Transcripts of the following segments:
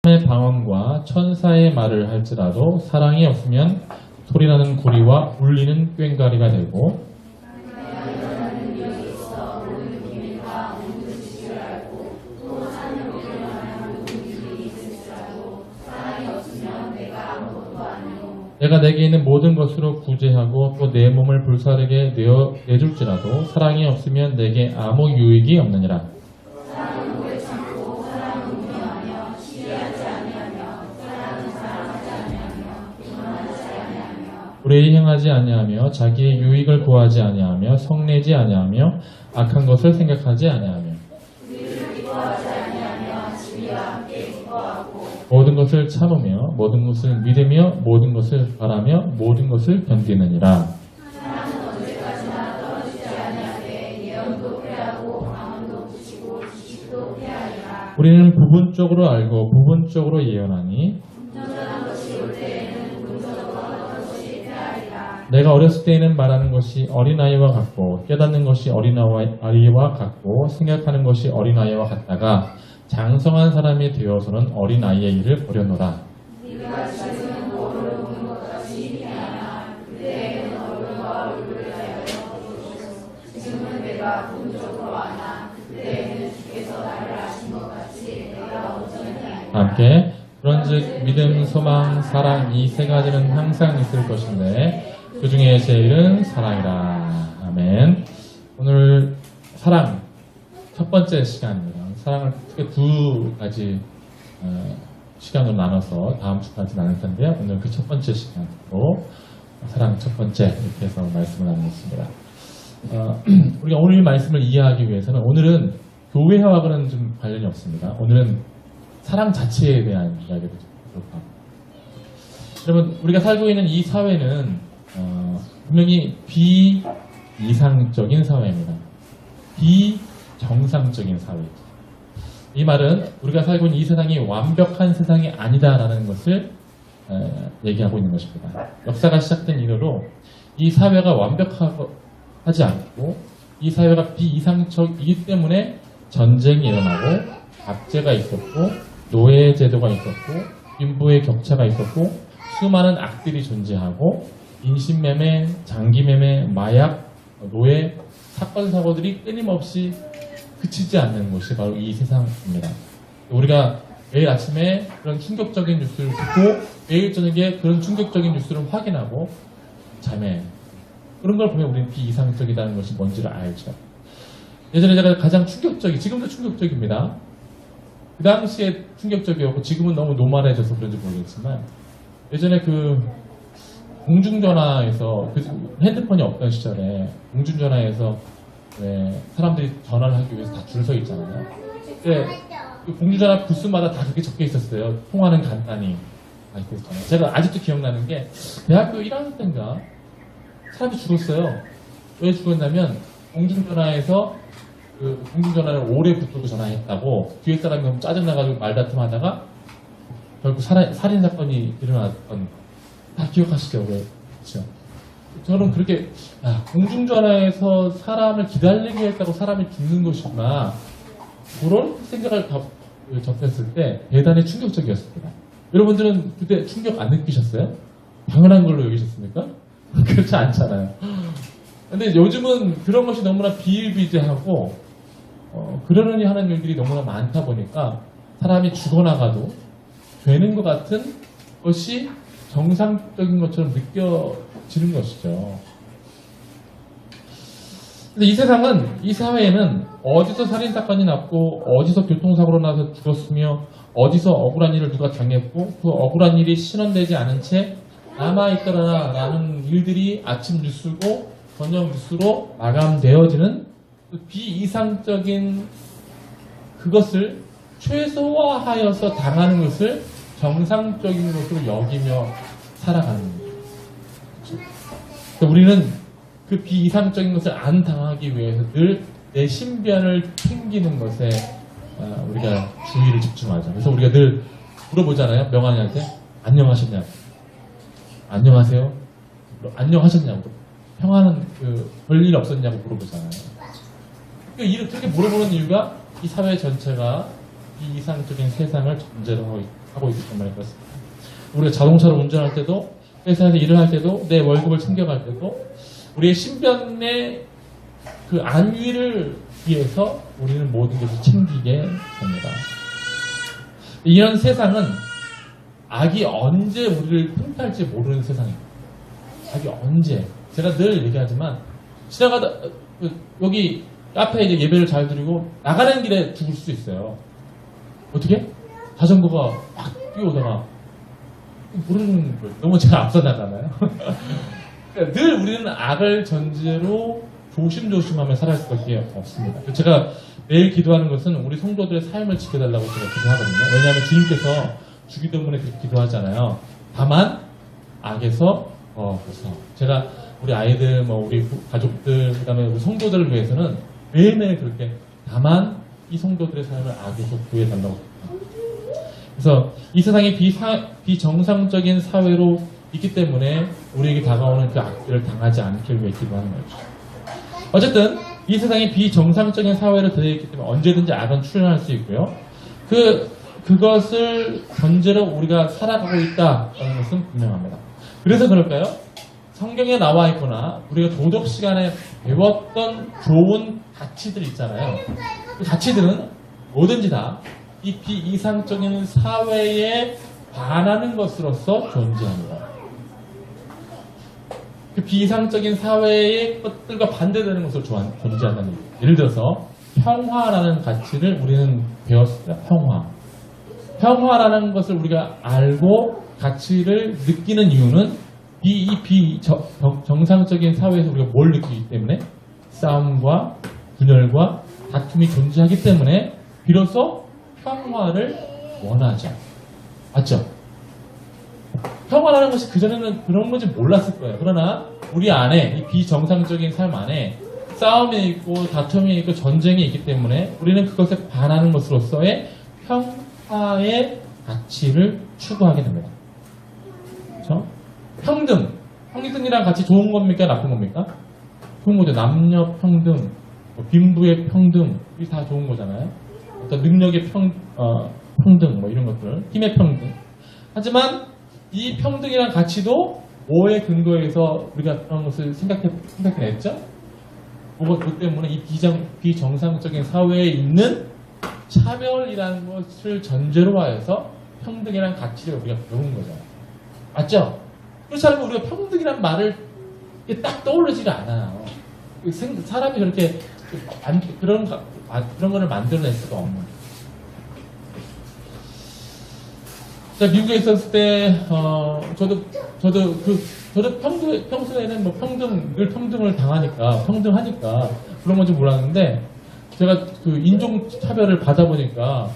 의 방언과 천사의 말을 할지라도 사랑이 없으면 소리나는 고리와 울리는 꽹과리가 되고 내가 내게 있는 모든 것으로 구제하고 또 내 몸을 불사르게 내줄지라도 사랑이 없으면 내게 아무 유익이 없느니라. 불의에 행하지 아니하며 자기의 유익을 구하지 아니하며 성내지 아니하며 악한 것을 생각하지 아니하며 모든 것을 참으며 모든 것을 믿으며 모든 것을 바라며 모든 것을 견디느니라. 우리는 부분적으로 알고 부분적으로 예언하니 내가 어렸을 때에는 말하는 것이 어린아이와 같고 깨닫는 것이 어린아이와 같고 생각하는 것이 어린아이와 같다가 장성한 사람이 되어서는 어린아이의 일을 버려노라. 함께 그런즉 믿음, 소망, 사랑 이 세 가지는 항상 있을 것인데 그 중에 제일은 사랑이라. 아멘. 오늘 사랑 첫 번째 시간입니다. 사랑을 크게 두 가지 시간으로 나눠서 다음 주까지 나눌 텐데요. 오늘 그 첫 번째 시간으로 사랑 첫 번째 이렇게 해서 말씀을 나누겠습니다. 우리가 오늘 말씀을 이해하기 위해서는 오늘은 교회와는 좀 관련이 없습니다. 오늘은 사랑 자체에 대한 이야기를 좀 하도록 합니다. 여러분, 우리가 살고 있는 이 사회는 분명히 비이상적인 사회입니다. 비정상적인 사회죠. 이 말은 우리가 살고 있는 이 세상이 완벽한 세상이 아니다라는 것을 얘기하고 있는 것입니다. 역사가 시작된 이후로 이 사회가 완벽하지 않고 이 사회가 비이상적이기 때문에 전쟁이 일어나고 압제가 있었고 노예제도가 있었고 빈부의 격차가 있었고 수많은 악들이 존재하고 인신매매, 장기매매, 마약, 노예, 사건, 사고들이 끊임없이 그치지 않는 것이 바로 이 세상입니다. 우리가 매일 아침에 그런 충격적인 뉴스를 듣고 매일 저녁에 그런 충격적인 뉴스를 확인하고 잠에 그런 걸 보면 우리는 비이상적이라는 것이 뭔지를 알죠. 예전에 제가 가장 지금도 충격적입니다. 그 당시에 충격적이었고 지금은 너무 노멀해져서 그런지 모르겠지만 예전에 그 공중전화에서 핸드폰이 없던 시절에 공중전화에서 사람들이 전화를 하기 위해서 다 줄 서 있잖아요. 근데 그 공중전화 부스마다 다 그렇게 적혀 있었어요. 통화는 간단히. 제가 아직도 기억나는 게 대학교 1학년 때인가 사람이 죽었어요. 왜 죽었냐면 공중전화에서 그 공중전화를 오래 붙들고 전화했다고 뒤에 사람이 너무 짜증나가지고 말다툼 하다가 결국 살인사건이 일어났던 다 기억하시죠? 그렇죠? 저는 그렇게 공중전화에서 사람을 기다리게 했다고 사람이 죽는 것이구나 그런 생각을 접했을 때 대단히 충격적이었습니다. 여러분들은 그때 충격 안 느끼셨어요? 당연한 걸로 여기셨습니까? 그렇지 않잖아요. 근데 요즘은 그런 것이 너무나 비일비재하고 그러느니 하는 일들이 너무나 많다 보니까 사람이 죽어나가도 되는 것 같은 것이 정상적인 것처럼 느껴지는 것이죠. 근데 이 세상은, 이 사회에는 어디서 살인사건이 났고 어디서 교통사고로 나서 죽었으며 어디서 억울한 일을 누가 당했고 그 억울한 일이 신원되지 않은 채 남아있더라라는 일들이 아침 뉴스고 저녁 뉴스로 마감되어지는 그 비이상적인 그것을 최소화하여서 당하는 것을 정상적인 것으로 여기며 살아가는 거죠. 그러니까 우리는 그 비이상적인 것을 안 당하기 위해서 늘 내 신변을 챙기는 것에 우리가 주의를 집중하죠. 그래서 우리가 늘 물어보잖아요. 명환이한테 안녕하셨냐고, 안녕하세요, 안녕하셨냐고, 평화는 별일 없었냐고 물어보잖아요. 그러니까 이렇게 물어보는 이유가 이 사회 전체가 비이상적인 세상을 전제로 하고 있기 때문에 그렇습니다. 우리가 자동차를 운전할 때도, 회사에서 일을 할 때도, 내 월급을 챙겨갈 때도 우리의 신변의 그 안위를 위해서 우리는 모든 것을 챙기게 됩니다. 이런 세상은 악이 언제 우리를 흠탈지 모르는 세상입니다. 악이 언제. 제가 늘 얘기하지만 지나가다 여기 카페에 이제 예배를 잘 드리고 나가는 길에 죽을 수도 있어요. 어떻게? 자전거가 막 뛰어오다가 모르는 걸 너무 제가 앞서 나가나요? 그러니까 늘 우리는 악을 전제로 조심조심하며 살아갈 수밖에 없습니다. 제가 매일 기도하는 것은 우리 성도들의 삶을 지켜달라고 제가 기도하거든요. 왜냐하면 주님께서 주기도문에 그렇게 기도하잖아요. 다만 악에서 벗어. 제가 우리 아이들, 우리 가족들, 그다음에 우리 성도들을 위해서는 매일매일 그렇게 다만 이 성도들의 삶을 악에서 구해달라고 합니다. 그래서 이 세상이 비정상적인 사회로 있기 때문에 우리에게 다가오는 그 악들을 당하지 않게 위해 기도하는 거죠. 어쨌든 이 세상이 비정상적인 사회로 되어 있기 때문에 언제든지 악은 출현할 수 있고요. 그것을 전제로 우리가 살아가고 있다는 것은 분명합니다. 그래서 그럴까요? 성경에 나와 있거나 우리가 도덕 시간에 배웠던 좋은 가치들 있잖아요. 그 가치들은 뭐든지 다 이 비이상적인 사회에 반하는 것으로서 존재합니다. 그 비이상적인 사회의 것들과 반대되는 것으로 존재한다는 거예요. 예를 들어서 평화라는 가치를 우리는 배웠어요. 평화라는 것을 우리가 알고 가치를 느끼는 이유는 이 비정상적인 사회에서 우리가 뭘 느끼기 때문에 싸움과 분열과 다툼이 존재하기 때문에 비로소 평화를 원하죠. 맞죠? 평화라는 것이 그전에는 그런 건지 몰랐을 거예요. 그러나 우리 안에 이 비정상적인 삶 안에 싸움이 있고 다툼이 있고 전쟁이 있기 때문에 우리는 그것에 반하는 것으로서의 평화의 가치를 추구하게 됩니다. 그렇죠? 평등이랑 같이 좋은 겁니까? 나쁜 겁니까? 좋은 거죠. 남녀 평등, 빈부의 평등, 이게 다 좋은 거잖아요. 어떤 능력의 평등, 이런 것들, 힘의 평등. 하지만 이 평등이란 가치도 뭐에 근거해서 우리가 그런 것을 생각해냈죠? 뭐 때문에 이 비정상적인 사회에 있는 차별이라는 것을 전제로 하여서 평등이라는 가치를 우리가 배운 거죠. 맞죠? 그렇지 않으면 우리가 평등이란 말을 딱 떠오르지가 않아요. 사람이 그렇게 그런 거를 만들어낼 수가 없는 거예요. 자, 미국에 있었을 때, 저도 평소에는 늘 평등을 당하니까, 평등하니까 그런 건지 몰랐는데, 제가 그 인종차별을 받아보니까,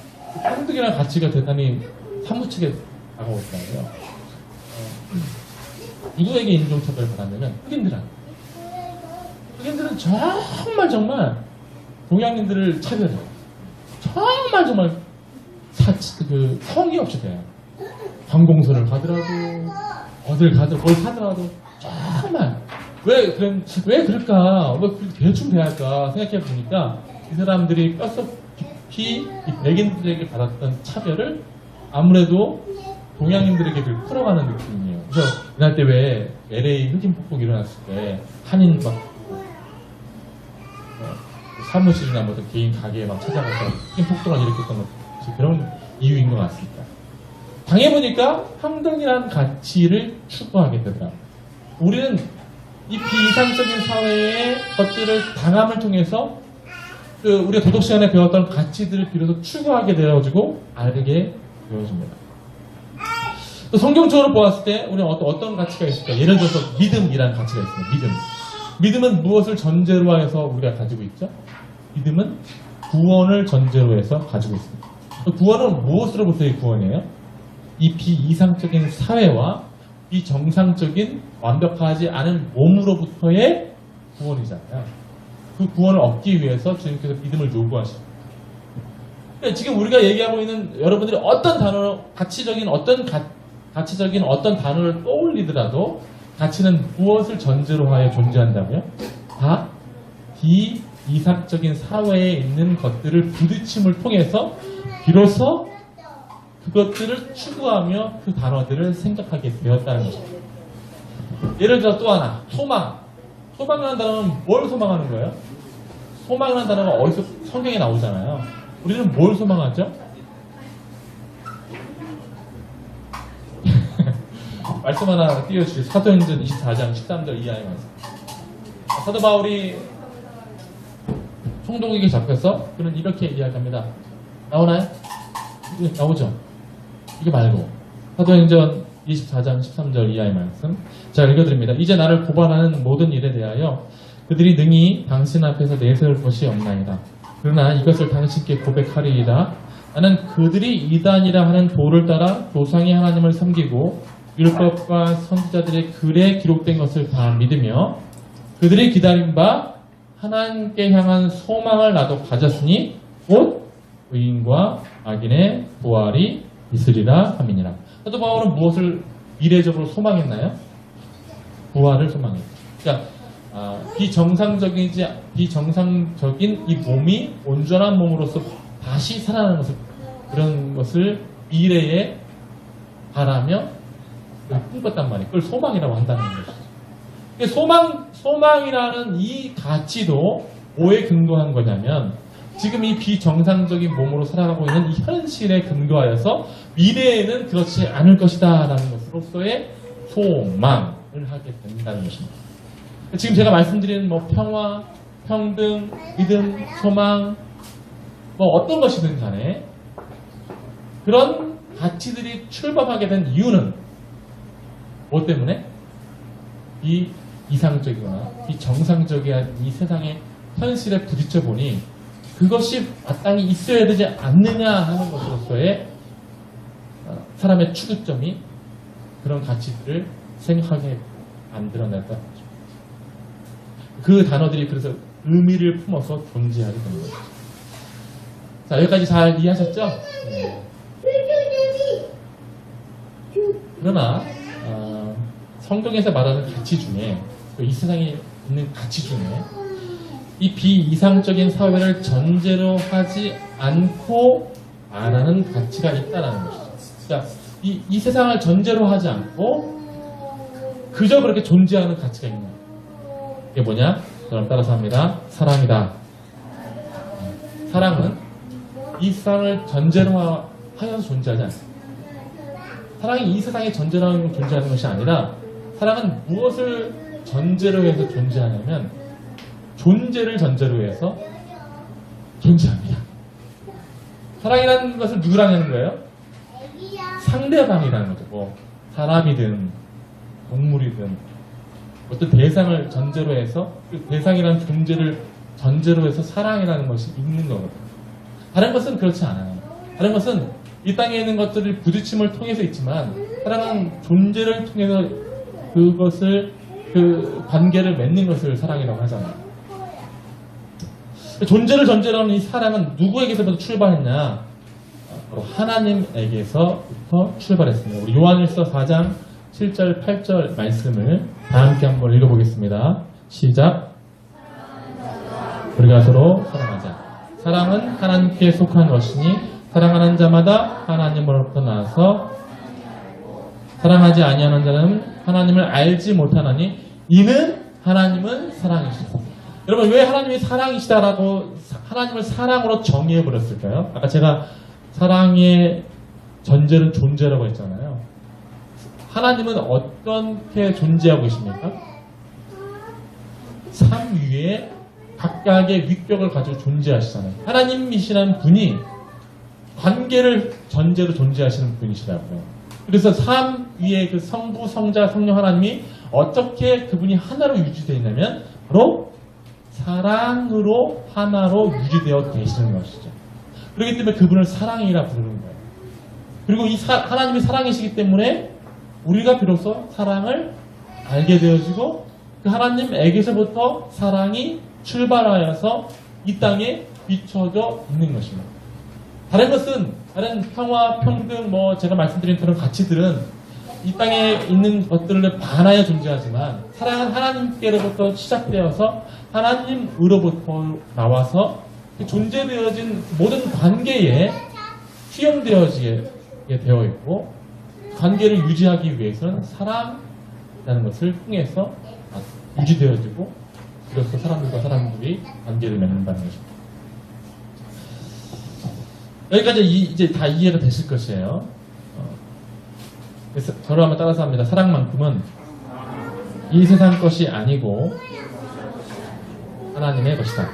평등이라는 가치가 대단히 사무치게 다가오더라고요. 누구에게 인종차별을 받았냐면, 흑인들한테. 흑인들은 정말 동양인들을 차별해요. 정말 성의 없이 돼요. 관공서를 가더라도 어딜 가더라도 뭘 사더라도 정말 왜 그럴까? 왜 대충 대할까 생각해 보니까 이 사람들이 뼛속 깊이 이 백인들에게 받았던 차별을 아무래도 동양인들에게도 풀어가는 느낌이에요. 그래서 그날 때 왜 LA 흑인 폭동이 일어났을 때 한인 막 사무실이나 뭐 개인 가게에 막 찾아가서 흑인 폭동을 일으켰던 것 그런 이유인 것 같습니다. 당해보니까 평등이라는 가치를 추구하게 되더라고요. 우리는 이 비이상적인 사회의 것들을 당함을 통해서 우리가 도덕 시간에 배웠던 가치들을 비로소 추구하게 되어지고 알게 되어집니다. 또 성경적으로 보았을 때 우리는 어떤 가치가 있을까? 예를 들어서 믿음이라는 가치가 있습니다. 믿음은 무엇을 전제로 해서 우리가 가지고 있죠? 믿음은 구원을 전제로 해서 가지고 있습니다. 구원은 무엇으로부터의 구원이에요? 이 비이상적인 사회와 비정상적인 완벽하지 않은 몸으로부터의 구원이잖아요. 그 구원을 얻기 위해서 주님께서 믿음을 요구하십니다. 그러니까 지금 우리가 얘기하고 있는 여러분들이 어떤 단어로 가치적인 어떤 단어를 떠올리더라도 가치는 무엇을 전제로 하여 존재한다고요? 다 이상적인 사회에 있는 것들을 부딪힘을 통해서 비로소 그것들을 추구하며 그 단어들을 생각하게 되었다는 거죠. 예를 들어 또 하나, 소망. 소망이라는 단어는 뭘 소망하는 거예요? 소망이라는 단어가 어디서 성경에 나오잖아요. 우리는 뭘 소망하죠? 말씀 하나 띄워주세요. 사도행전 24장 13절 이하의 말씀. 사도 바울이 총독에게 잡혀서 그는 이렇게 이야기합니다. 나오나요? 네, 나오죠? 이게 말고 사도행전 24장 13절 이하의 말씀. 자, 읽어드립니다. 이제 나를 고발하는 모든 일에 대하여 그들이 능히 당신 앞에서 내세울 것이 없나이다. 그러나 이것을 당신께 고백하리이다. 나는 그들이 이단이라 하는 도를 따라 조상의 하나님을 섬기고 율법과 선지자들의 글에 기록된 것을 다 믿으며 그들이 기다린 바 하나님께 향한 소망을 나도 가졌으니 곧 의인과 악인의 부활이 있으리라 함이니라. 사도 바울은 무엇을 미래적으로 소망했나요? 부활을 소망했죠. 그러니까 비정상적인 이 몸이 온전한 몸으로서 다시 살아나는 것을, 그런 것을 미래에 바라며 꿈꿨단 말이에요. 그걸 소망이라고 한다는 것이죠. 소망이라는 이 가치도 뭐에 근거한 거냐면 지금 이 비정상적인 몸으로 살아가고 있는 이 현실에 근거하여서 미래에는 그렇지 않을 것이다 라는 것으로서의 소망을 하게 된다는 것입니다. 지금 제가 말씀드리는 뭐 평화, 평등, 믿음, 소망, 뭐 어떤 것이든 간에 그런 가치들이 출범하게 된 이유는 뭐 때문에? 이 이상적이거나 이 정상적인 이 세상의 현실에 부딪혀 보니 그것이 마땅히 있어야 되지 않느냐 하는 것으로서의 사람의 추구점이 그런 가치들을 생각하게 만들어냈다. 그 단어들이 그래서 의미를 품어서 존재하게 되는 거죠. 자, 여기까지 잘 이해하셨죠? 네. 그러나 성경에서 말하는 가치 중에 이 세상에 있는 가치 중에 이 비이상적인 사회를 전제로 하지 않고 말하는 가치가 있다는 것이죠. 그러니까 이 세상을 전제로 하지 않고 그저 그렇게 존재하는 가치가 있는 거예요. 이게 뭐냐? 저랑 따라서 합니다. 사랑이다. 사랑은 이 세상을 전제로 하여서 존재하지 않습니다. 사랑이 이 세상에 전제로 하여서 존재하는 것이 아니라 사랑은 무엇을 전제로 해서 존재하냐면 존재를 전제로 해서 존재합니다. 사랑이라는 것을 누구랑 하는 거예요? 상대방이라는 거죠. 뭐 사람이든 동물이든 어떤 대상을 전제로 해서 그 대상이라는 존재를 전제로 해서 사랑이라는 것이 있는 거거든요. 다른 것은 그렇지 않아요. 다른 것은 이 땅에 있는 것들을 부딪힘을 통해서 있지만 사랑은 존재를 통해서 그것을 그 관계를 맺는 것을 사랑이라고 하잖아요. 존재를 전제로 하는 이 사랑은 누구에게서부터 출발했냐? 바로 하나님에게서부터 출발했습니다. 우리 요한일서 4장 7절 8절 말씀을 다 함께 한번 읽어보겠습니다. 시작. 우리가 서로 사랑하자. 사랑은 하나님께 속한 것이니 사랑하는 자마다 하나님으로부터 나서 사랑하지 아니하는 자는 하나님을 알지 못하나니 이는 하나님은 사랑이시다. 여러분, 왜 하나님이 사랑이시다라고 하나님을 사랑으로 정의해버렸을까요? 아까 제가 사랑의 전제는 존재라고 했잖아요. 하나님은 어떻게 존재하고 계십니까? 삶 위에 각각의 위격을 가지고 존재하시잖아요. 하나님이시라는 분이 관계를 전제로 존재하시는 분이시라고요. 그래서 삶 위에 그 성부, 성자, 성령 하나님이 어떻게 그분이 하나로 유지되어 있냐면 바로 사랑으로 하나로 유지되어 계시는 것이죠. 그렇기 때문에 그분을 사랑이라 부르는 거예요. 그리고 이 하나님이 사랑이시기 때문에 우리가 비로소 사랑을 알게 되어지고 그 하나님에게서부터 사랑이 출발하여서 이 땅에 비춰져 있는 것입니다. 다른 것은, 다른 평화, 평등, 뭐 제가 말씀드린 그런 가치들은 이 땅에 있는 것들을 반하여 존재하지만 사랑은 하나님께로부터 시작되어서 하나님으로부터 나와서 존재되어진 모든 관계에 수용되어지게 되어 있고, 관계를 유지하기 위해서는 사랑이라는 것을 통해서 유지되어지고, 그래서 사람들과 사람들이 관계를 맺는다는 것입니다. 여기까지 이제 다 이해가 되실 것이에요. 그래서 저를 한번 따라서 합니다. 사랑만큼은 이 세상 것이 아니고 하나님의 것이다.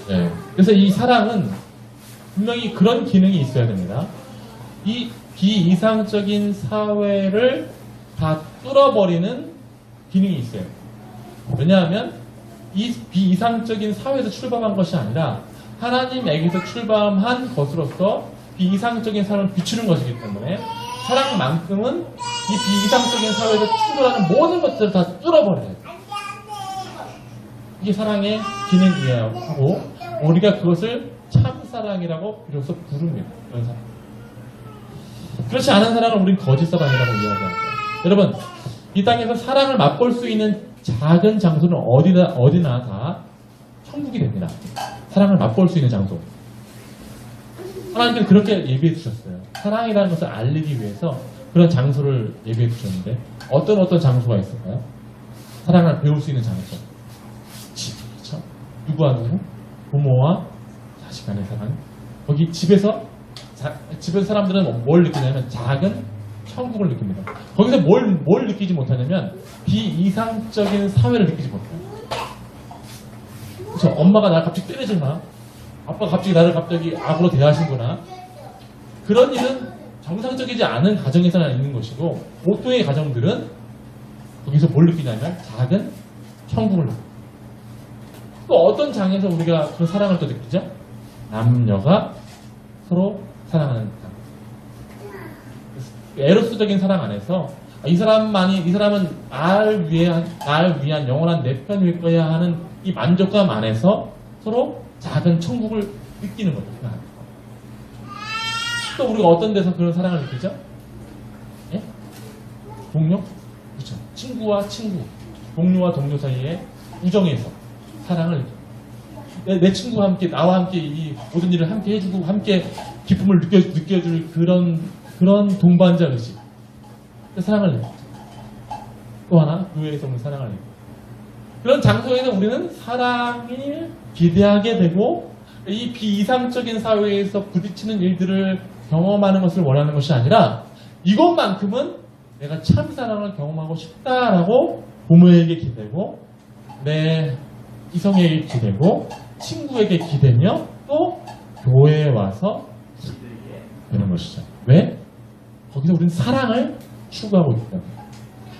네. 그래서 이 사랑은 분명히 그런 기능이 있어야 됩니다. 이 비이상적인 사회를 다 뚫어버리는 기능이 있어요. 왜냐하면 이 비이상적인 사회에서 출범한 것이 아니라 하나님에게서 출범한 것으로서 비이상적인 사람을 비추는 것이기 때문에 사랑만큼은 이 비이상적인 사회에서 출범하는 모든 것들을 다 뚫어버려요. 이게 사랑의 기능이에요. 하고 우리가 그것을 참사랑이라고 비로소 부릅니다. 그런 사랑. 그렇지 않은 사랑을 우리는 거짓사랑이라고 이야기하죠. 여러분, 이 땅에서 사랑을 맛볼 수 있는 작은 장소는 어디나 다 천국이 됩니다. 사랑을 맛볼 수 있는 장소. 하나님께서 그렇게 예비해 두셨어요. 사랑이라는 것을 알리기 위해서 그런 장소를 예비해 두셨는데 어떤 장소가 있을까요? 사랑을 배울 수 있는 장소. 집, 그렇죠? 누구와 누구? 부모와 자식 간의 사랑. 거기 집에서 사람들은 뭘 느끼냐면 작은 천국을 느낍니다. 거기서 뭘 느끼지 못하냐면 비이상적인 사회를 느끼지 못해요. 그렇죠? 엄마가 나를 갑자기 때려주거나 아빠가 갑자기 악으로 대하시거나 그런 일은 정상적이지 않은 가정에서나 있는 것이고, 보통의 가정들은 거기서 뭘 느끼냐면 작은 천국을 느껴요. 또 어떤 장에서 우리가 그런 사랑을 또 느끼죠? 남녀가 서로 사랑하는 장. 에로스적인 사랑 안에서 이 사람은 나를 위한 영원한 내 편일 거야 하는 이 만족감 안에서 서로 작은 천국을 느끼는 거죠. 또 우리가 어떤 데서 그런 사랑을 느끼죠? 예? 동료? 그렇죠. 친구와 친구, 동료와 동료 사이의 우정에서 사랑을 느끼죠. 내 친구와 함께, 나와 함께 이 모든 일을 함께 해주고 함께 기쁨을 느껴줄 그런 동반자 의식. 사랑을 느끼죠. 또 하나, 교회에서 오는 사랑을 느끼죠. 그런 장소에서 우리는 사랑을 기대하게 되고, 이 비이상적인 사회에서 부딪히는 일들을 경험하는 것을 원하는 것이 아니라 이것만큼은 내가 참 사랑을 경험하고 싶다라고 부모에게 기대고, 내 이성에게 기대고, 친구에게 기대며 또 교회에 와서 기대게 되는 것이죠. 왜? 거기서 우리는 사랑을 추구하고 있기 때문에.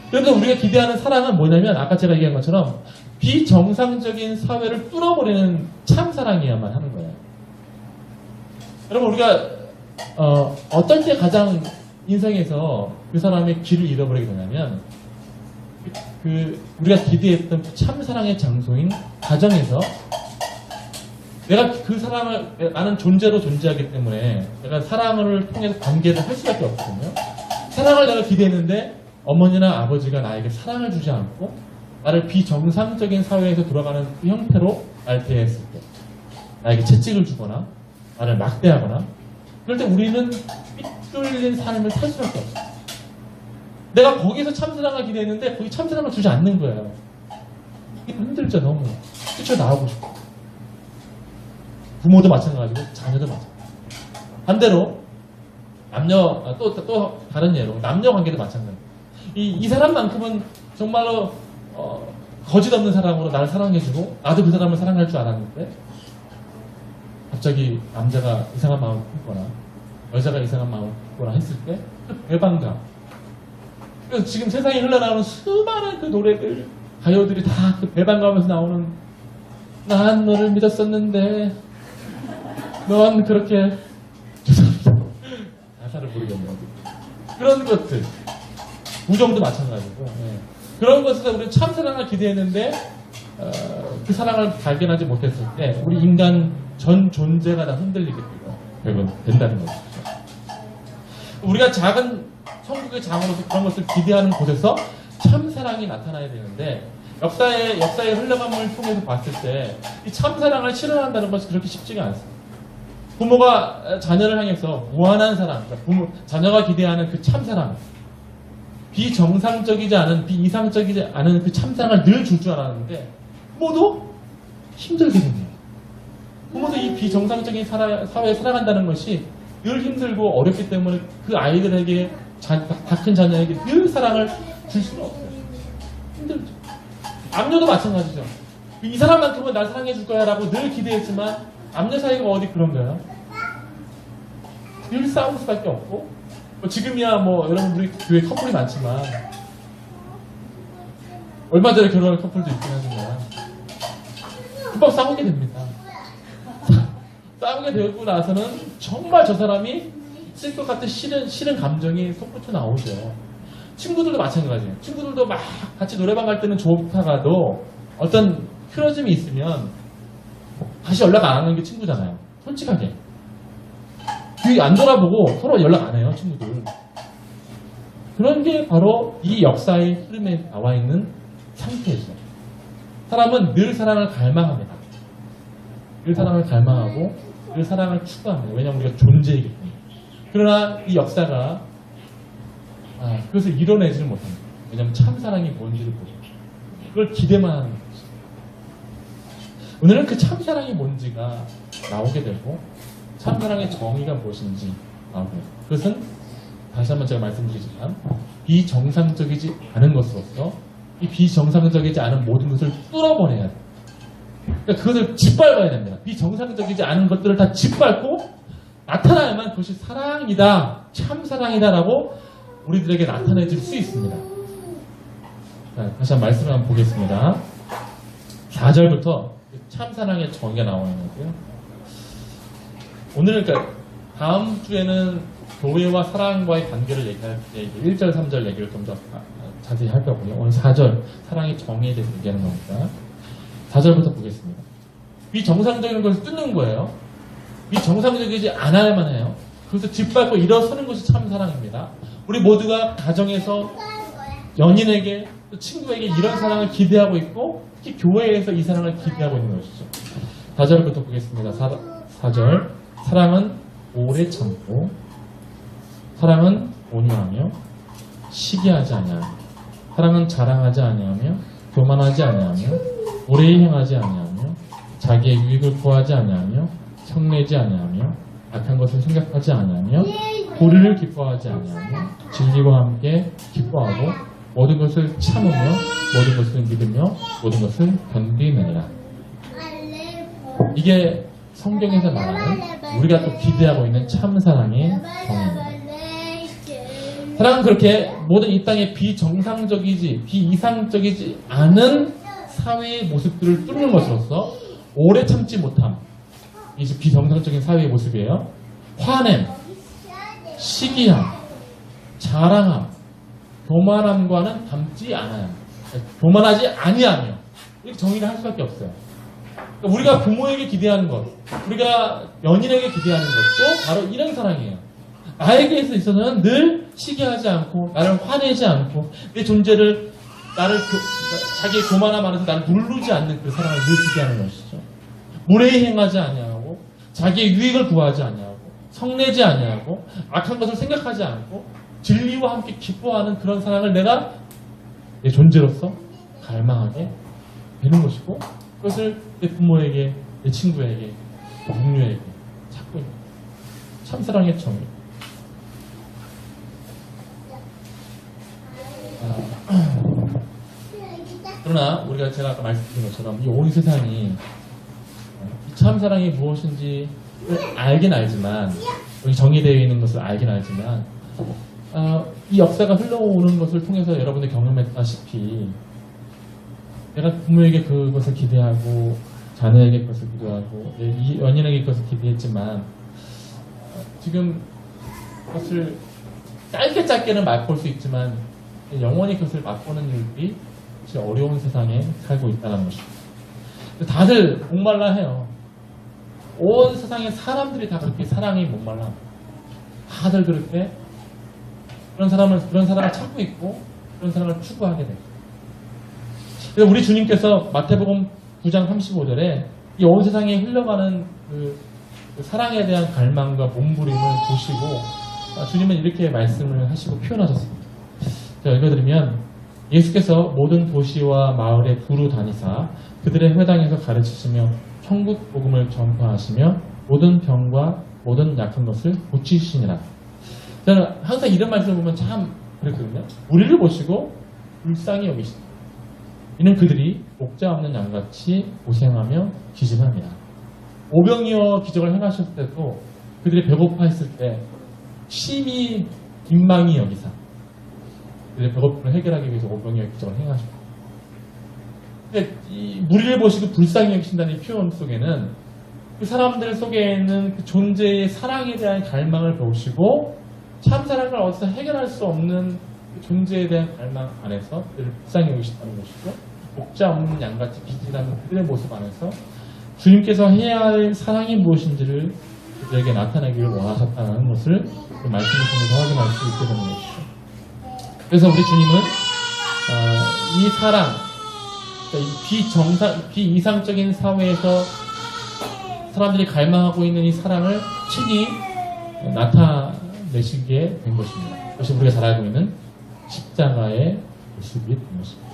그런데 우리가 기대하는 사랑은 뭐냐면 아까 제가 얘기한 것처럼 비정상적인 사회를 뚫어버리는 참사랑이야만 하는 거예요. 여러분, 우리가 어떨 때 가장 인생에서 그 사람의 길을 잃어버리게 되냐면 우리가 기대했던 참사랑의 장소인 가정에서 내가 그 사람을 나는 존재로 존재하기 때문에 내가 사랑을 통해서 관계를 할 수밖에 없거든요. 사랑을 내가 기대했는데 어머니나 아버지가 나에게 사랑을 주지 않고 나를 비정상적인 사회에서 돌아가는 그 형태로 나를 대했을 때, 나에게 채찍을 주거나 나를 막대하거나, 그럴 때 우리는 삐뚤린 삶을 살 수밖에 없어요. 내가 거기서 참사랑을 기대했는데 거기 참사랑을 주지 않는 거예요. 힘들죠. 너무 뛰쳐나오고 싶고. 부모도 마찬가지고 자녀도 마찬가지고. 반대로 남녀, 또 다른 예로 남녀 관계도 마찬가지고. 이 사람만큼은 정말로 거짓 없는 사랑으로 나를 사랑해주고 나도 그 사람을 사랑할 줄 알았는데 갑자기 남자가 이상한 마음을 품거나 여자가 이상한 마음을 품거나 했을 때 그 배반감. 그래서 지금 세상에 흘러나오는 수많은 그 노래들, 가요들이 다 그 배반감에서 나오는, 난 너를 믿었었는데 넌 그렇게, 죄송합니다, 가사를 모르겠네요. 그런 것들, 우정도 마찬가지고, 네. 그런 것에서 우리는 참사랑을 기대했는데 그 사랑을 발견하지 못했을 때 우리 인간 전 존재가 다 흔들리게 된다는 거죠. 우리가 작은 천국의 장으로서 그런 것을 기대하는 곳에서 참사랑이 나타나야 되는데 역사의 흘러감을 통해서 봤을 때 이 참사랑을 실현한다는 것이 그렇게 쉽지가 않습니다. 부모가 자녀를 향해서 무한한 사랑, 그러니까 자녀가 기대하는 그 참사랑, 비정상적이지 않은, 비이상적이지 않은 그 참사랑을 늘 줄 줄 알았는데 부모도 힘들게 됩니다. 부모도 이 비정상적인 사회에 살아간다는 것이 늘 힘들고 어렵기 때문에 그 아이들에게, 다 큰 자녀에게 늘 사랑을 줄 수는 없어요. 힘들죠. 남녀도 마찬가지죠. 이 사람만큼은 날 사랑해 줄 거야 라고 늘 기대했지만 남녀 사이가 어디 그런가요? 늘 싸울 수밖에 없고, 지금이야 여러분 우리 교회 커플이 많지만 얼마 전에 결혼한 커플도 있긴 하지만 금방 싸우게 됩니다. 싸우게 되고 나서는 정말 저 사람이 있을 것 같은 싫은 감정이 속부터 나오죠. 친구들도 마찬가지예요. 친구들도 막 같이 노래방 갈 때는 좋다가도 어떤 틀어짐이 있으면 다시 연락 안 하는 게 친구잖아요. 솔직하게. 뒤 안 돌아보고 서로 연락 안 해요, 친구들. 그런 게 바로 이 역사의 흐름에 나와 있는 상태죠. 사람은 늘 사랑을 갈망합니다. 늘 사랑을 갈망하고 늘 사랑을 추구합니다. 왜냐하면 우리가 존재이기 때문에. 그러나 이 역사가 그것을 이뤄내지를 못합니다. 왜냐하면 참사랑이 뭔지를 모르고 그걸 기대만 하는 거죠. 오늘은 그 참사랑이 뭔지가 나오게 되고 참사랑의 정의가 무엇인지 나오고, 그것은 다시 한번 제가 말씀드리지만 비정상적이지 않은 것으로서 이 비정상적이지 않은 모든 것을 뚫어버려야 돼요. 그러니까 그것을 짓밟아야 됩니다. 비정상적이지 않은 것들을 다 짓밟고 나타나야만 그것이 사랑이다, 참사랑이다라고 우리들에게 나타내질 수 있습니다. 자, 다시 한번 말씀을 한번 보겠습니다. 4절부터 참사랑의 정의가 나오는 거고요. 오늘은 그러니까 다음 주에는 교회와 사랑과의 관계를 얘기할 때 1절, 3절 얘기를 좀 더 자세히 할 거고요. 오늘 4절, 사랑의 정의에 대해서 얘기하는 겁니다. 4절부터 보겠습니다. 비정상적인 것을 뚫는 거예요. 비정상적이지 않아야만 해요. 그래서 짓밟고 일어서는 것이 참사랑입니다. 우리 모두가 가정에서 연인에게 또 친구에게 이런 사랑을 기대하고 있고 특히 교회에서 이 사랑을 기대하고 있는 것이죠. 4절부터 보겠습니다. 4절 사랑은 오래 참고 사랑은 온유하며 시기하지 아니하며 사랑은 자랑하지 아니하며 교만하지 아니하며 오래 행하지 아니하며 자기의 유익을 구하지 아니하며 성내지 아니하며 악한 것을 생각하지 아니하며 도리를 기뻐하지 아니하며 진리와 함께 기뻐하고 모든 것을 참으며 모든 것을 믿으며 모든 것을 견디느니라. 이게 성경에서 말하는 우리가 또 기대하고 있는 참사랑의 정의입니다. 사랑은 그렇게 모든 이 땅의 비정상적이지 비이상적이지 않은 사회의 모습들을 뚫는 것으로서 오래 참지 못함, 이제 비정상적인 사회의 모습이에요. 화냄, 시기함, 자랑함, 교만함과는 닮지 않아요. 교만하지 아니하며 이렇게 정의를 할 수밖에 없어요. 그러니까 우리가 부모에게 기대하는 것, 우리가 연인에게 기대하는 것도 바로 이런 사랑이에요. 나에게 있어서는 늘 시기하지 않고 나를 화내지 않고 내 존재를 자기의 교만함 안에서 나를 누르지 않는 그 사랑을 늘 기대하는 것이죠. 무례히 행하지 아니하고 자기의 유익을 구하지 아니하고 성내지 아니하고 악한 것을 생각하지 않고 진리와 함께 기뻐하는 그런 사랑을 내가 내 존재로서 갈망하게 되는 것이고 그것을 내 부모에게, 내 친구에게, 동료에게 찾고 있는 참사랑의 정의. 그러나 우리가 제가 아까 말씀드린 것처럼 이 온 세상이 참사랑이 무엇인지 알긴 알지만 정의되어 있는 것을 알긴 알지만 이 역사가 흘러오는 것을 통해서 여러분들 경험했다시피 내가 부모에게 그것을 기대하고 자녀에게 그것을 기대하고 이 연인에게 그것을 기대했지만 지금 그것을 짧게는 맛볼 수 있지만 영원히 그것을 맛보는 일들이 어려운 세상에 살고 있다는 것입니다. 다들 목말라 해요. 온 세상의 사람들이 다 그렇게 사랑이 목말라. 다들 그렇게 그런 사랑을 찾고 있고 그런 사랑을 추구하게 돼요. 그래서 우리 주님께서 마태복음 9장 35절에 이 온 세상에 흘러가는 그 사랑에 대한 갈망과 몸부림을 보시고 주님은 이렇게 말씀을 하시고 표현하셨습니다. 제가 읽어드리면 예수께서 모든 도시와 마을에 두루 다니사 그들의 회당에서 가르치시며 천국 복음을 전파하시며 모든 병과 모든 약한 것을 고치시니라. 저는 항상 이런 말씀을 보면 참 그랬거든요. 우리를 보시고 불쌍히 여기시다. 이는 그들이 목자 없는 양같이 고생하며 기진합니다. 오병이어 기적을 행하셨을 때도 그들이 배고파했을 때 심히 민망히 여기사 그들의 배고픔을 해결하기 위해서 오병이어 기적을 행하셨고, 근데 이 무리를 보시고 불쌍히 여기신다는 이 표현 속에는 그 사람들 속에는 그 존재의 사랑에 대한 갈망을 보시고 참 사랑을 어디서 해결할 수 없는 그 존재에 대한 갈망 안에서 그들을 불쌍히 여기신다는 것이고, 목자 없는 양같이 기진하는 그들의 모습 안에서 주님께서 해야 할 사랑이 무엇인지를 그들에게 나타내기를 원하셨다는 것을 그 말씀을 통해서 확인할 수 있게 되는 것이죠. 그래서 우리 주님은 이 사랑, 그러니까 이 비이상적인 사회에서 사람들이 갈망하고 있는 이 사랑을 친히 나타내시게 된 것입니다. 그것이 우리가 잘 알고 있는 십자가의 모습이 된 것입니다.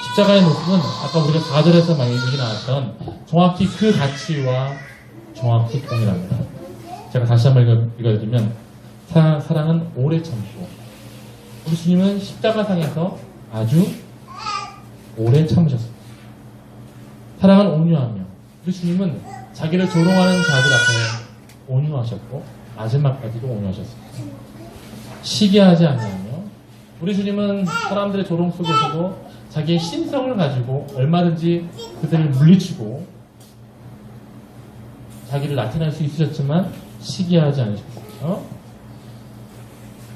십자가의 모습은 아까 우리가 4절에서 많이 얘기 나왔던 정확히 그 가치와 정확히 동일합니다. 제가 다시 한번 읽어드리면 사랑은 오래 참고, 우리 주님은 십자가상에서 아주 오래 참으셨습니다. 사랑은 온유하며, 우리 주님은 자기를 조롱하는 자들 앞에 온유하셨고 마지막까지도 온유하셨습니다. 시기하지 않으며, 우리 주님은 사람들의 조롱 속에서도 자기의 신성을 가지고 얼마든지 그들을 물리치고 자기를 나타낼 수 있으셨지만 시기하지 않으셨어요.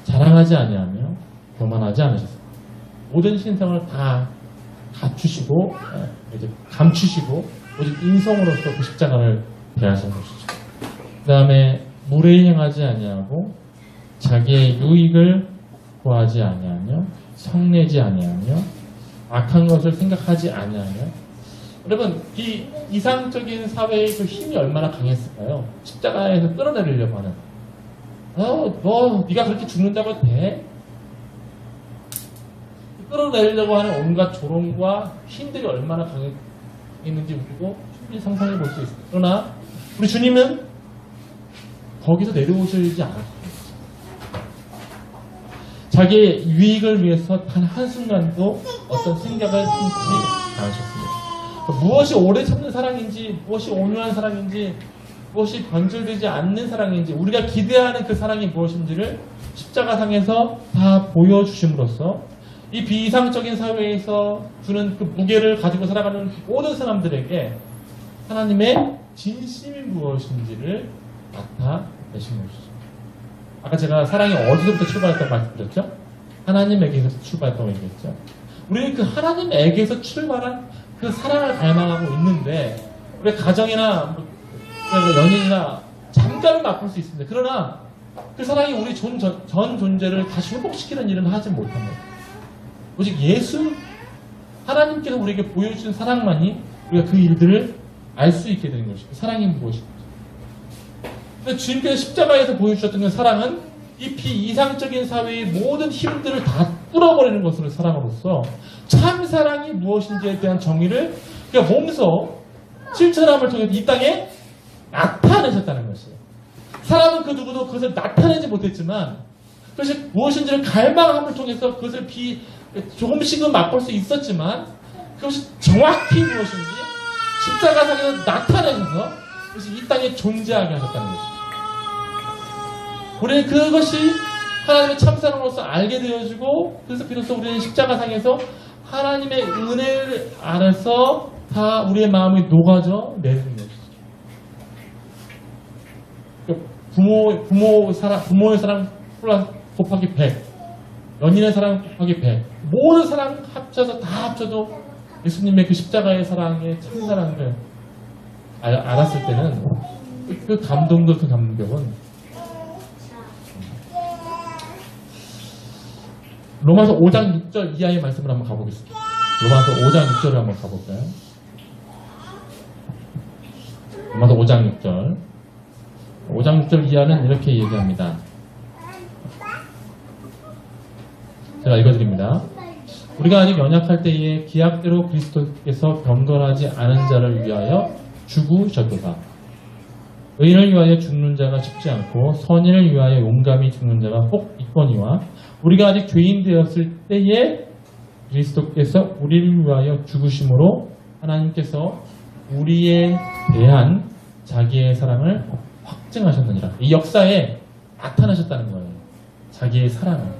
자랑하지 아니하며 교만하지 않으셨습니다. 모든 신성을 다 갖추시고 이제 감추시고 오직 인성으로서 그 십자가를 대하신 것이죠. 그 다음에 무례히 행하지 아니하고 자기의 유익을 구하지 아니하며 성내지 아니하며 악한 것을 생각하지 아니하며. 여러분, 이 이상적인 사회의 그 힘이 얼마나 강했을까요? 십자가에서 끌어내리려고 하는. 너 네가 그렇게 죽는다고 돼? 끌어내리려고 하는 온갖 조롱과 힘들이 얼마나 강했는지 우리도 충분히 상상해 볼 수 있습니다. 그러나 우리 주님은 거기서 내려오시지 않았습니다. 자기의 유익을 위해서 단 한순간도 어떤 생각을 품지 않으셨습니다. 무엇이 오래 참는 사랑인지, 무엇이 온유한 사랑인지, 무엇이 변절되지 않는 사랑인지, 우리가 기대하는 그 사랑이 무엇인지를 십자가상에서 다 보여주심으로써 이 비이상적인 사회에서 주는 그 무게를 가지고 살아가는 모든 사람들에게 하나님의 진심이 무엇인지를 나타내신 것이죠. 아까 제가 사랑이 어디서부터 출발했다고 말씀드렸죠? 하나님에게서 출발했다고 얘기했죠. 우리는 그 하나님에게서 출발한 그 사랑을 갈망하고 있는데, 우리 가정이나 연인이나 잠깐은 맛볼 수 있습니다. 그러나 그 사랑이 우리 전 존재를 다시 회복시키는 일은 하지 못합니다. 오직 예수, 하나님께서 우리에게 보여주신 사랑만이 우리가 그 일들을 알 수 있게 되는 것이고, 사랑이 무엇인지. 근데 주님께서 십자가에서 보여주셨던 그 사랑은 이 비이상적인 사회의 모든 힘들을 다 뚫어버리는 것으로 사랑으로서 참 사랑이 무엇인지에 대한 정의를 그가 몸소 실천함을 통해 이 땅에 나타내셨다는 것이에요. 사람은 그 누구도 그것을 나타내지 못했지만 그것이 무엇인지를 갈망함을 통해서 그것을 조금씩은 맛볼 수 있었지만 그것이 정확히 무엇인지 십자가상에서 나타내셔서 그것이 이 땅에 존재하게 하셨다는 것이죠. 우리는 그것이 하나님의 참사랑으로서 알게 되어지고, 그래서 비로소 우리는 십자가상에서 하나님의 은혜를 알아서 다 우리의 마음이 녹아져 내리는 것이죠. 부모의 사랑 플러스 곱하기 100, 연인의 사랑 곱하기 100, 모든 사랑 합쳐서 다 합쳐도 예수님의 그 십자가의 사랑의 참사랑을 알았을 때는 그 감동도 그 감격은 로마서 5장 6절 이하의 말씀을 한번 가보겠습니다. 로마서 5장 6절을 한번 가볼까요? 로마서 5장 6절. 5장 6절 이하는 이렇게 얘기합니다. 제가 읽어드립니다. 우리가 아직 연약할 때에 기약대로 그리스도께서 경건하지 않은 자를 위하여 죽으셨도다. 의인을 위하여 죽는 자가 쉽지 않고 선인을 위하여 용감히 죽는 자가 혹 있거니와 우리가 아직 죄인 되었을 때에 그리스도께서 우리를 위하여 죽으심으로 하나님께서 우리에 대한 자기의 사랑을 확증하셨느니라. 이 역사에 나타나셨다는 거예요. 자기의 사랑을.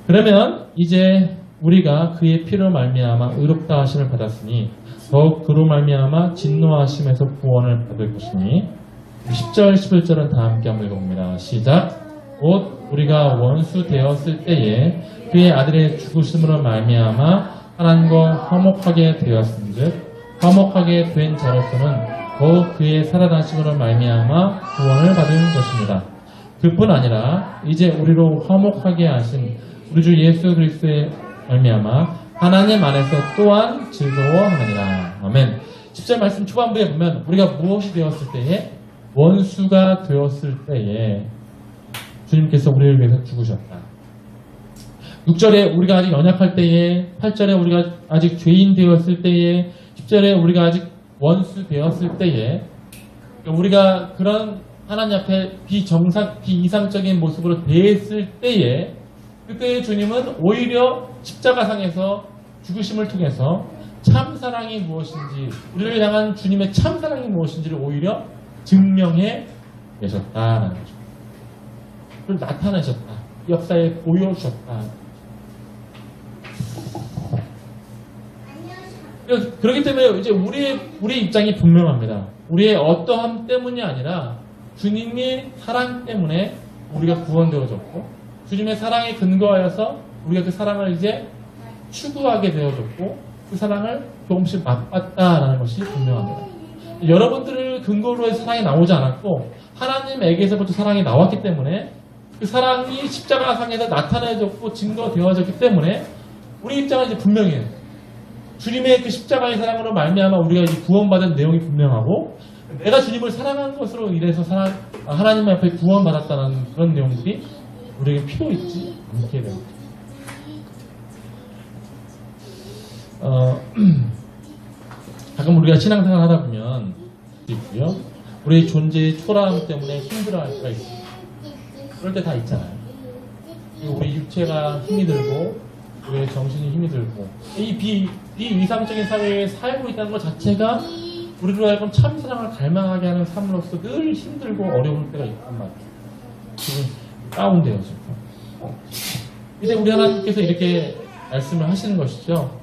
그러면 이제 우리가 그의 피로 말미암아 의롭다 하심을 받았으니 더욱 그로 말미암아 진노하심에서 구원을 받을 것이니 10절 11절은 다 함께 한번 읽어봅니다. 시작. 곧 우리가 원수 되었을 때에 그의 아들의 죽으심으로 말미암아 하나님과 화목하게 되었은즉 화목하게 된 자로서는 더욱 그의 살아나심으로 말미암아 구원을 받은 것입니다. 그뿐 아니라 이제 우리로 화목하게 하신 우리 주 예수 그리스도의 말미암아 하나님 안에서 또한 즐거워하느니라. 아멘. 10절 말씀 초반부에 보면 우리가 무엇이 되었을 때에 원수가 되었을 때에 주님께서 우리를 위해서 죽으셨다. 6절에 우리가 아직 연약할 때에 8절에 우리가 아직 죄인 되었을 때에 10절에 우리가 아직 원수 되었을 때에 우리가 그런 하나님 앞에 비이상적인 모습으로 대했을 때에 그때의 주님은 오히려 십자가상에서 죽으심을 통해서 참사랑이 무엇인지 우리를 향한 주님의 참사랑이 무엇인지를 오히려 증명해 내셨다라는 거죠. 그걸 나타내셨다. 역사에 보여주셨다. 그렇기 때문에 이제 우리의 입장이 분명합니다. 우리의 어떠함 때문이 아니라 주님의 사랑 때문에 우리가 구원되어졌고 주님의 사랑에 근거하여서 우리가 그 사랑을 이제 추구하게 되어졌고 그 사랑을 조금씩 맛봤다라는 것이 분명합니다. 여러분들을 근거로 해서 사랑이 나오지 않았고 하나님에게서부터 사랑이 나왔기 때문에 그 사랑이 십자가상에서 나타내졌고 증거되어졌기 때문에 우리 입장은 이제 분명해요. 주님의 그 십자가의 사랑으로 말미암아 우리가 이제 구원받은 내용이 분명하고 내가 주님을 사랑한 것으로 인해서 하나님 앞에 구원받았다는 그런 내용들이 우리에게 필요 있지 않게 됩니다. 가끔 우리가 신앙생활 하다 보면 있고요. 우리의 존재의 초라함 때문에 힘들어할 때가 있습니다. 그럴 때 다 있잖아요. 그리고 우리 육체가 힘이 들고 우리의 정신이 힘이 들고 이 비이상적인 사회에 살고 있다는 것 자체가 우리로 하여금 참사랑을 갈망하게 하는 삶으로서 늘 힘들고 어려울 때가 있단 말이에요. 지금 다운되어지고 이제 우리 하나님께서 이렇게 말씀을 하시는 것이죠.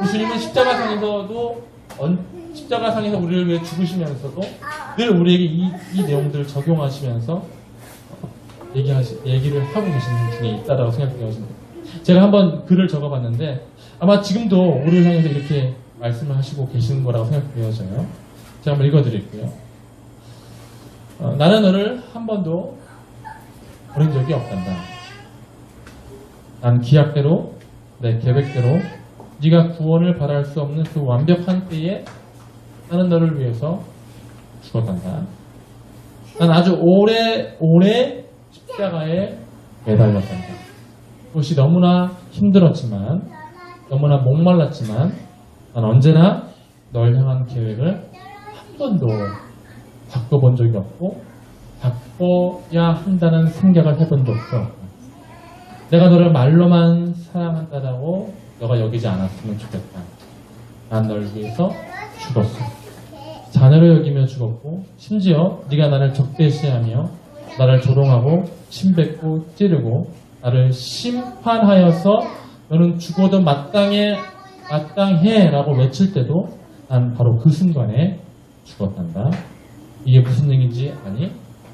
예수님은 십자가상에서 우리를 위해 죽으시면서도 늘 우리에게 이 내용들을 적용하시면서 얘기를 하고 계시는 중에 있다라고 생각되어집니다. 제가 한번 글을 적어봤는데 아마 지금도 우리를 향해서 이렇게 말씀을 하시고 계시는 거라고 생각되어져요. 제가 한번 읽어드릴게요. 나는 너를 한 번도 버린 적이 없단다. 난 기약대로 내 계획대로 네가 구원을 바랄 수 없는 그 완벽한 때에 나는 너를 위해서 죽었단다. 난 아주 오래 십자가에 매달렸단다. 그것이 너무나 힘들었지만 너무나 목말랐지만 난 언제나 널 향한 계획을 한 번도 바꿔본 적이 없고 바꿔야 한다는 생각을 해본 적도 없고 내가 너를 말로만 사랑한다라고 너가 여기지 않았으면 좋겠다. 난 널 위해서 죽었어. 자녀를 여기며 죽었고 심지어 네가 나를 적대시하며 나를 조롱하고 침뱉고 찌르고 나를 심판하여서 너는 죽어도 마땅해 라고 외칠 때도 난 바로 그 순간에 죽었단다. 이게 무슨 얘기인지 아니?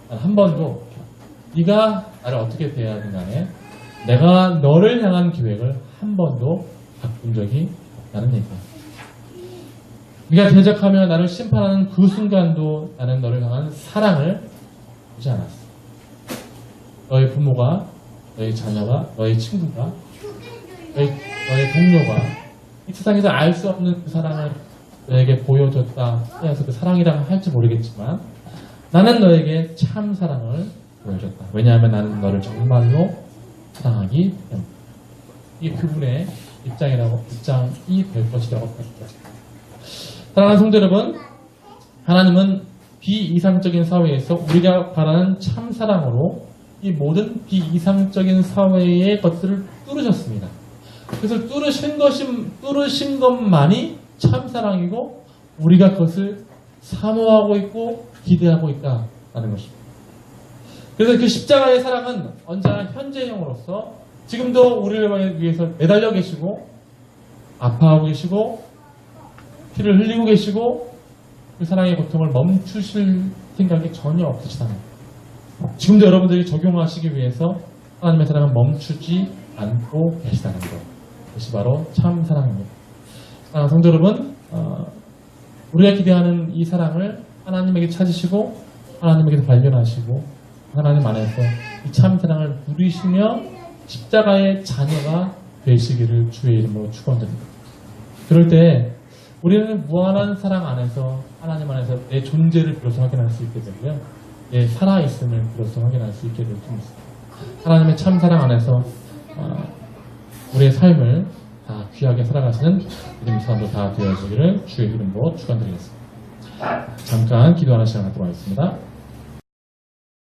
난 한 번도 네가 나를 어떻게 대하든 간에 내가 너를 향한 계획을 한 번도 바꾼 적이 없다는 얘기야. 네가 대적하며 나를 심판하는 그 순간도 나는 너를 향한 사랑을 보지 않았어. 너의 부모가, 너의 자녀가, 너의 친구가 너의 동료가 이 세상에서 알 수 없는 그 사랑을 너에게 보여줬다 해서 그 사랑이라고 할지 모르겠지만 나는 너에게 참 사랑을 보여줬다. 왜냐하면 나는 너를 정말로 사랑하기 때문에. 이게 그분의 입장이 될 것이라고 생각합니다. 사랑하는 성도 여러분, 하나님은 비이상적인 사회에서 우리가 바라는 참 사랑으로 이 모든 비이상적인 사회의 것들을 뚫으셨습니다. 그래서 뚫으신 것만이 참 사랑이고 우리가 그것을 사모하고 있고 기대하고 있다는 것입니다. 그래서 그 십자가의 사랑은 언제나 현재형으로서 지금도 우리를 위해서 매달려 계시고 아파하고 계시고 피를 흘리고 계시고 그 사랑의 고통을 멈추실 생각이 전혀 없으시다는 거예요. 지금도 여러분들이 적용하시기 위해서 하나님의 사랑은 멈추지 않고 계시다는 것. 그것이 바로 참 사랑입니다. 성도 여러분, 우리가 기대하는 이 사랑을 하나님에게 찾으시고 하나님에게서 발견하시고 하나님 안에서 이 참 사랑을 누리시며 십자가의 자녀가 되시기를 주의 이름으로 축원드립니다. 그럴 때 우리는 무한한 사랑 안에서 하나님 안에서 내 존재를 비로소 확인할 수 있게 되고요. 내 살아있음을 비로소 확인할 수 있게 될 수 있습니다. 하나님의 참 사랑 안에서 우리의 삶을 다 귀하게 살아가시는 믿음의 사람도 다 되어지기를 주의 이름으로 축원드리겠습니다. 잠깐 기도하는 시간 갖도록 하겠습니다.